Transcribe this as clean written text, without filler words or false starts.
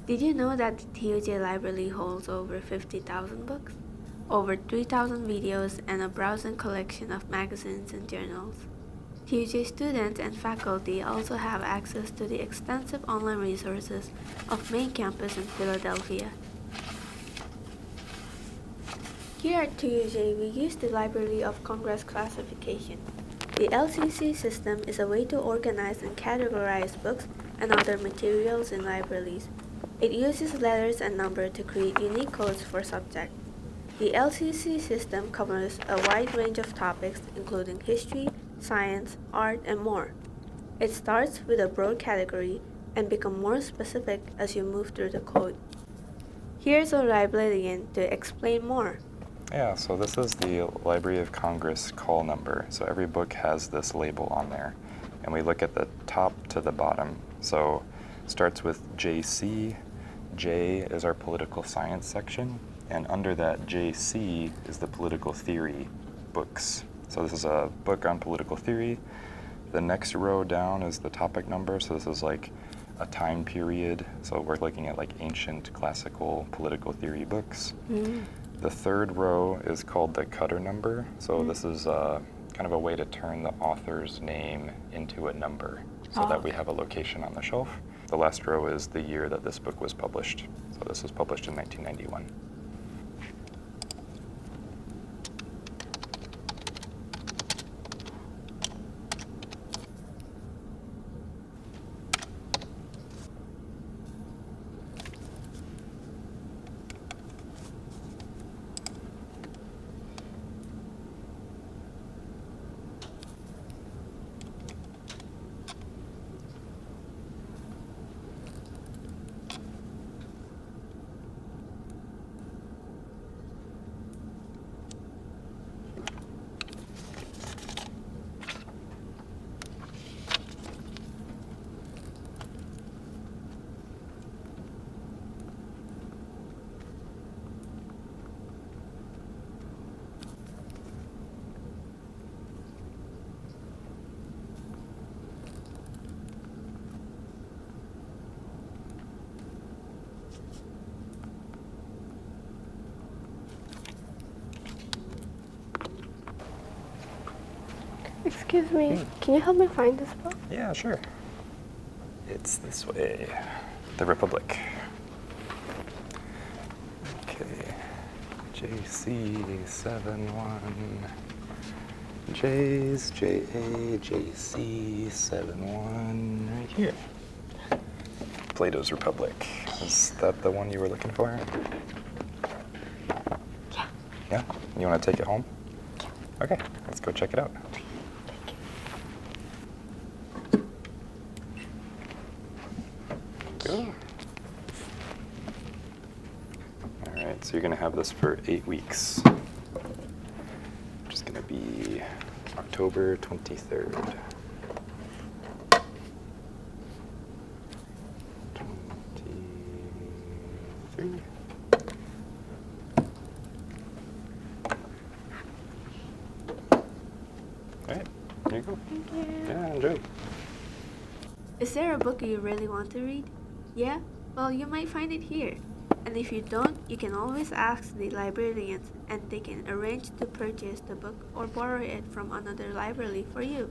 Did you know that the TUJ library holds over 50,000 books, over 3,000 videos, and a browsing collection of magazines and journals? TUJ students and faculty also have access to the extensive online resources of main campus in Philadelphia. Here at TUJ, we use the Library of Congress classification. The LCC system is a way to organize and categorize books and other materials in libraries. It uses letters and numbers to create unique codes for subjects. The LCC system covers a wide range of topics including history, science, art, and more. It starts with a broad category and becomes more specific as you move through the code. Here's a librarian to explain more. Yeah, so this is the Library of Congress call number. So every book has this label on there. And we look at the top to the bottom. So it starts with JC. J is our political science section. And under that JC is the political theory books. So this is a book on political theory. The next row down is the topic number. So this is like a time period. So we're looking at like ancient classical political theory books. The third row is called the Cutter number. So this is kind of a way to turn the author's name into a number so that we have a location on the shelf. The last row is the year that this book was published. So this was published in 1991. Excuse me, can you help me find this book? Yeah, sure. It's this way. The Republic. Okay. JC71. J's, JA, JC71, right here. Plato's Republic. Is that the one you were looking for? Yeah. Yeah? You want to take it home? Okay, let's go check it out. Cool. All right, so you're going to have this for 8 weeks. Which is going to be October 23rd. 23. All right, here you go. Thank you. Yeah, enjoy. Is there a book you really want to read? Yeah? Well, you might find it here. And if you don't, you can always ask the librarians and they can arrange to purchase the book or borrow it from another library for you.